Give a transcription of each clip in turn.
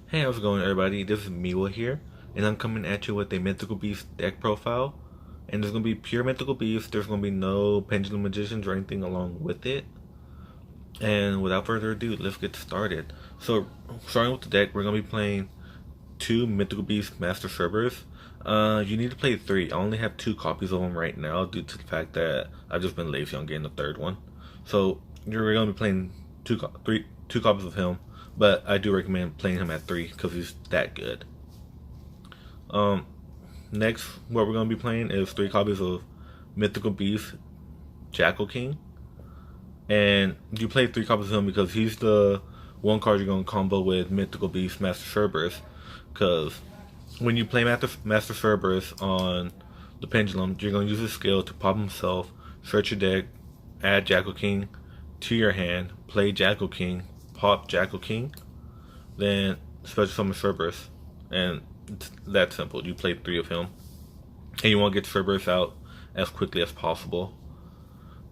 Hey, how's it going, everybody? This is Miwa here, and I'm coming at you with a Mythical Beast deck profile. And there's gonna be pure Mythical Beast. There's gonna be no Pendulum Magicians or anything along with it. And without further ado, let's get started. So, starting with the deck, we're gonna be playing two Mythical Beast Master Servers. You need to play three. I only have two copies of them right now due to the fact that I've just been lazy on getting the third one. So you're gonna be playing two copies of him, but I do recommend playing him at three because he's that good. Um, Next, what we're gonna be playing is three copies of Mythical Beast Jackal King, and you play three copies of him because he's the one card you're gonna combo with Mythical Beast Master Cerberus. Because when you play Master Cerberus on the Pendulum, you're gonna use his skill to pop himself, search your deck, add Jackal King to your hand, play Jackal King, pop Jackal King, then special summon Cerberus, and it's that simple. You play three of him, and you want to get Cerberus out as quickly as possible.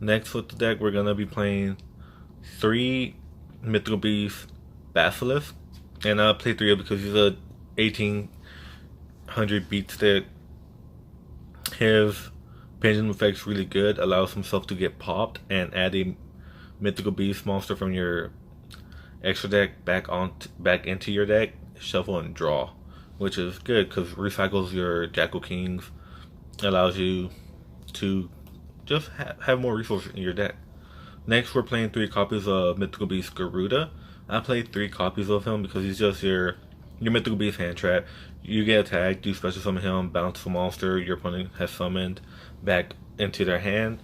Next with the deck, we're gonna be playing three Mythical Beast Basilisk, and I'll play three of because he's a 1800 beat stick. His pendulum effect's really good, allows himself to get popped and add a Mythical Beast monster from your extra deck back into your deck, shuffle and draw, which is good because recycles your Jackal Kings, allows you to just have more resources in your deck. Next, we're playing three copies of Mythical Beast Garuda. I played three copies of him because he's just your Mythical Beast hand trap. You get attacked, you special summon him, bounce a monster your opponent has summoned back into their hand.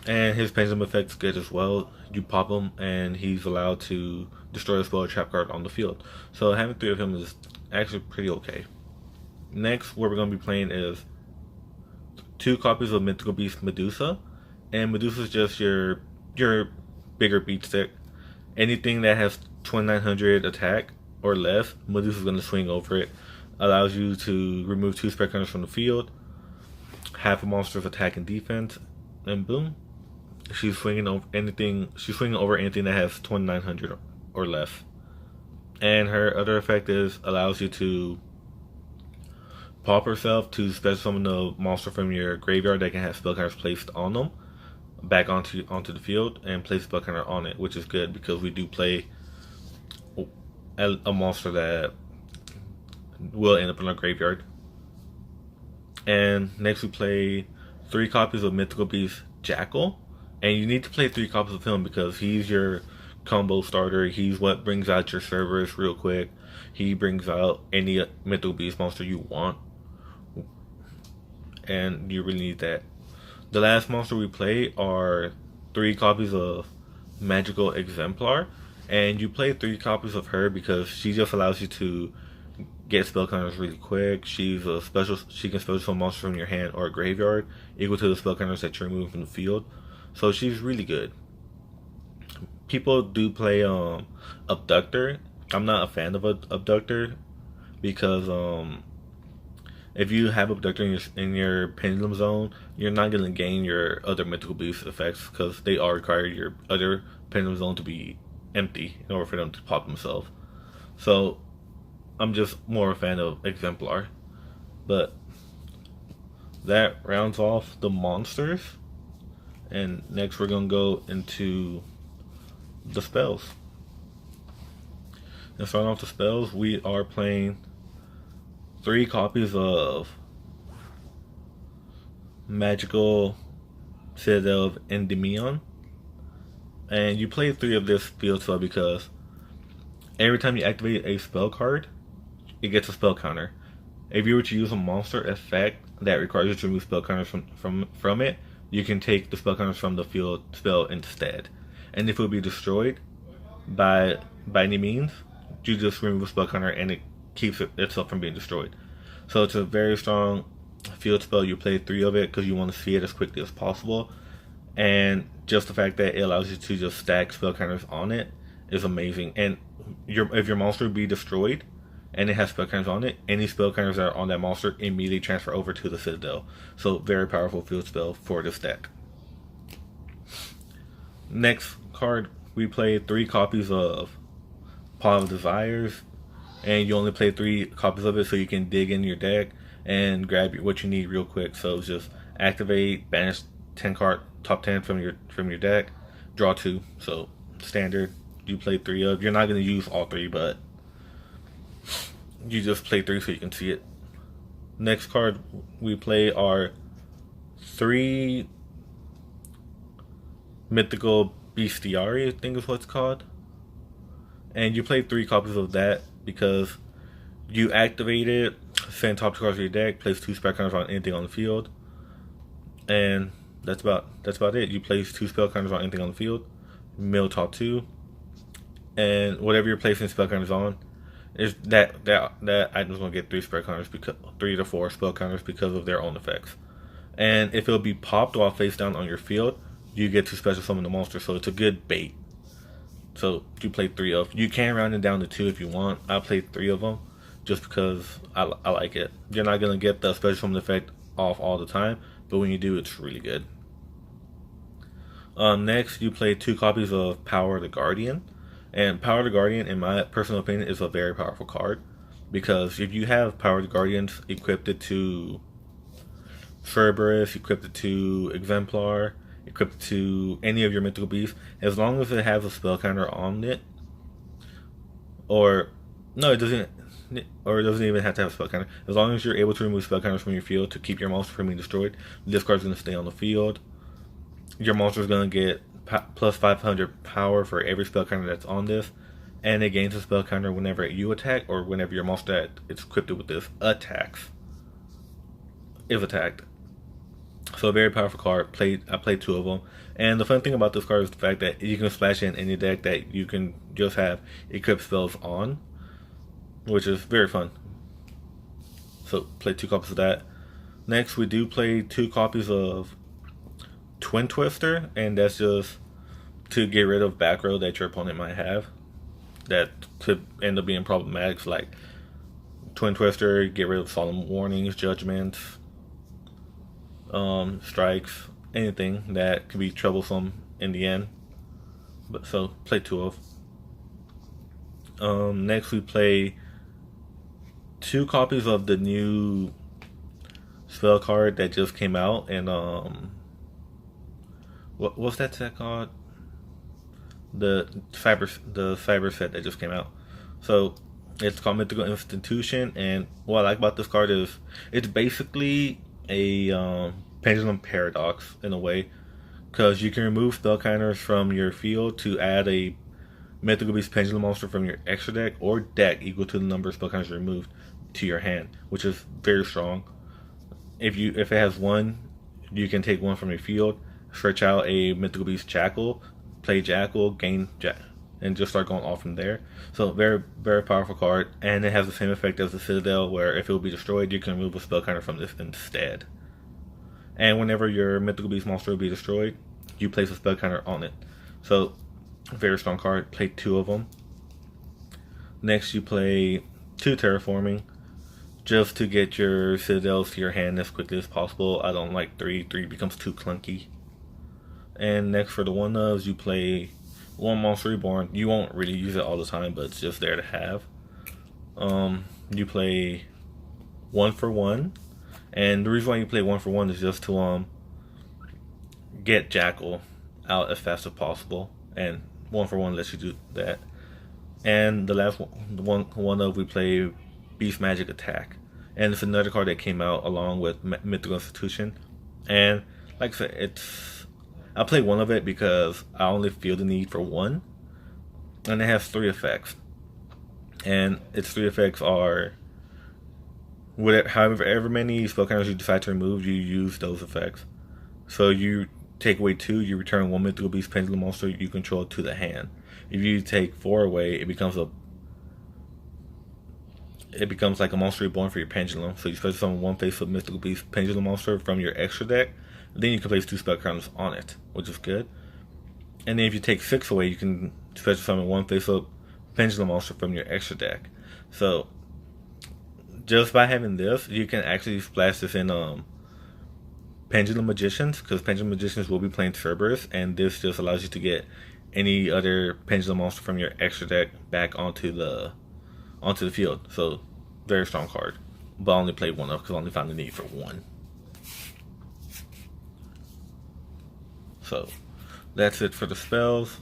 And his pendulum effect's good as well. You pop him and he's allowed to destroy a spell or trap card on the field. So having three of him is actually pretty okay. Next, what we're going to be playing is two copies of Mythical Beast Medusa. And Medusa is just your bigger beat stick. Anything that has 2900 attack or less, Medusa is going to swing over it. Allows you to remove two spell counters from the field, half a monster's attack and defense, and boom, she's swinging over anything. She's swinging over anything that has 2900 or less. And her other effect is allows you to pop herself to special summon a monster from your graveyard that can have spell counters placed on them back onto the field and place spell counter on it, which is good because we do play a monster that will end up in our graveyard. And next we play three copies of Mythical Beast Jackal, and you need to play three copies of him because he's your combo starter. He's what brings out your Cerberus real quick. He brings out any Mythical Beast monster you want, and you really need that. The last monster we play are three copies of Magical Exemplar, and you play three copies of her because she just allows you to get spell counters really quick. She can special summon monsters from your hand or graveyard equal to the spell counters that you're removing from the field. So she's really good. People do play Abductor. I'm not a fan of Abductor because if you have Abductor in your Pendulum Zone, you're not going to gain your other Mythical Beast effects because they all require your other Pendulum Zone to be empty in order for them to pop themselves. So I'm just more a fan of Exemplar. But that rounds off the monsters. And next we're going to go into the spells. And starting off the spells, we are playing three copies of Magical Citadel of Endymion. And you play three of this field spell because every time you activate a spell card, it gets a spell counter. If you were to use a monster effect that requires you to remove spell counters from it, you can take the spell counters from the field spell instead. And if it would be destroyed by any means, you just remove a spell counter and it keeps itself from being destroyed. So it's a very strong field spell. You play three of it because you want to see it as quickly as possible. And just the fact that it allows you to just stack spell counters on it is amazing. And if your monster be destroyed and it has spell counters on it, any spell counters that are on that monster immediately transfer over to the Citadel. So very powerful field spell for this deck. Next card, we played three copies of Pawn of Desires. and you only play 3 copies of it, so you can dig in your deck and grab what you need real quick. So just activate, banish 10 card top 10 from your deck, draw 2. So standard, you play 3 of. You're not gonna use all 3, but you just play 3 so you can see it. Next card we play are 3 Mythical Bestiari, I think is what it's called. And you play 3 copies of that because you activate it, send top 2 cards to your deck, place 2 spell counters on anything on the field, and that's about it. You place 2 spell counters on anything on the field, mill top 2, and whatever you're placing spell counters on, is that item's gonna get 3 spell counters, because 3 to 4 spell counters because of their own effects. And if it'll be popped while face down on your field, you get to special summon the monster. So it's a good bait. So you play 3 of. You can round it down to 2 if you want. I played 3 of them just because I like it. You're not gonna get the special summon effect off all the time, but when you do, it's really good. Next, you play 2 copies of Power the Guardian. And Power the Guardian, in my personal opinion, is a very powerful card. Because if you have Power the Guardians equipped it to Cerberus, equipped it to Exemplar, equipped it to any of your mythical beasts, as long as it has a spell counter on it, or no, it doesn't, or it doesn't even have to have a spell counter. As long as you're able to remove spell counters from your field to keep your monster from being destroyed, this card's going to stay on the field. Your monster is going to get plus 500 power for every spell counter that's on this, and it gains a spell counter whenever you attack or whenever your monster that is equipped with this is attacked. So a very powerful card. I played 2 of them, and the fun thing about this card is the fact that you can splash in any deck that you can just have equipped spells on, which is very fun. So play 2 copies of that. Next, we do play 2 copies of Twin Twister, and that's just to get rid of back row that your opponent might have that could end up being problematic. Like Twin Twister, get rid of solemn warnings, judgments, strikes, anything that could be troublesome in the end. But so play 2 of. Next we play 2 copies of the new spell card that just came out, and what's that set called? The cyber set that just came out. So it's called Mythical Institution, and what I like about this card is it's basically a pendulum paradox in a way, because you can remove spell counters from your field to add a mythical beast pendulum monster from your extra deck or deck equal to the number of spell counters removed to your hand, which is very strong. If it has 1, you can take 1 from your field, search out a mythical beast Jackal, play Jackal, gain and just start going off from there. So very, very powerful card, and it has the same effect as the Citadel, where if it will be destroyed, you can remove a spell counter from this instead. And whenever your mythical beast monster will be destroyed, you place a spell counter on it. So very strong card. Play 2 of them. Next, you play 2 Terraforming, just to get your Citadels to your hand as quickly as possible. I don't like 3. 3 becomes too clunky. And next, for the 1-ofs, you play 1 Monster Reborn. You won't really use it all the time, but it's just there to have. You play 1 for 1, and the reason why you play 1 for 1 is just to get Jackal out as fast as possible, and 1 for 1 lets you do that. And the last one of we play Beast Magic Attack, and it's another card that came out along with Mythical Institution. And like I said, I play 1 of it because I only feel the need for 1, and it has 3 effects. And its 3 effects are however many spell counters you decide to remove, you use those effects. So you take away 2, you return 1 mythical beast pendulum monster you control to the hand. If you take 4 away, it becomes like a monster reborn for your pendulum. So you special summon 1 face-up mythical beast pendulum monster from your extra deck. Then you can place 2 spell counters on it, which is good. And then if you take 6 away, you can special summon 1 face-up pendulum monster from your extra deck. So just by having this, you can actually splash this in Pendulum Magicians, because Pendulum Magicians will be playing Cerberus, and this just allows you to get any other pendulum monster from your extra deck back onto the onto the field. So very strong card. But I only played one of because I only found the need for one. So that's it for the spells.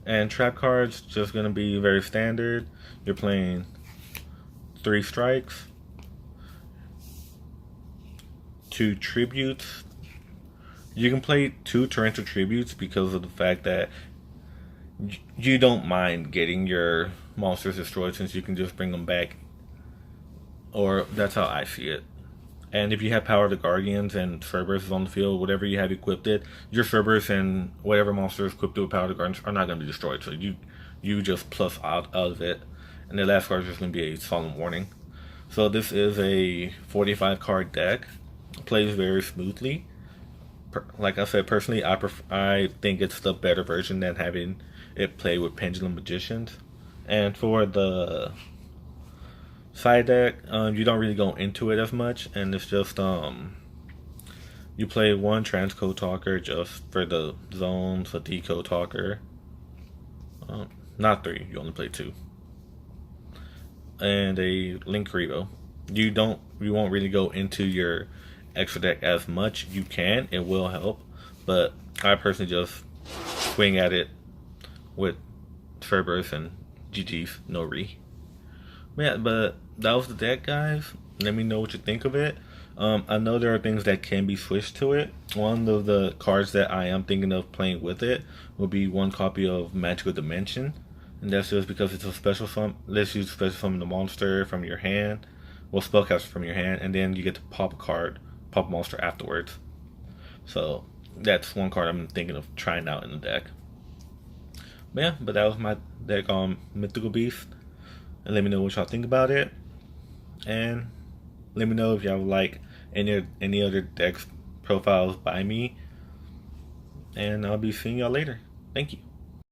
And trap cards, just going to be very standard. You're playing 3 strikes, 2 tributes. You can play 2 torrential tributes because of the fact that you don't mind getting your monsters destroyed since you can just bring them back. Or that's how I see it. And if you have Power of the Guardians and Cerberus on the field, whatever you have equipped it, your Cerberus and whatever monster is equipped with Power of the Guardians are not going to be destroyed. So you just plus out of it. And the last card is just going to be a Solemn Warning. So this is a 45 card deck. It plays very smoothly. Like I said, personally, I think it's the better version than having it play with Pendulum Magicians. And for the side deck, you don't really go into it as much, and it's just you play 1 Transcode Talker just for the zones, a Decode Talker, not 3, you only play 2, and a Link Revo. You won't really go into your extra deck as much. You can, it will help, but I personally just swing at it with Cerberus and GG's, no re. Yeah, but that was the deck, guys. Let me know what you think of it. I know there are things that can be switched to it. One of the cards that I am thinking of playing with it will be 1 copy of Magical Dimension. And that's just because it's a special summon. Let's use special summon the monster from your hand. Well, spellcaster from your hand. And then you get to pop a monster afterwards. So that's one card I'm thinking of trying out in the deck. But that was my deck on Mythical Beast. And let me know what y'all think about it. And let me know if y'all like any other decks profiles by me. And I'll be seeing y'all later. Thank you.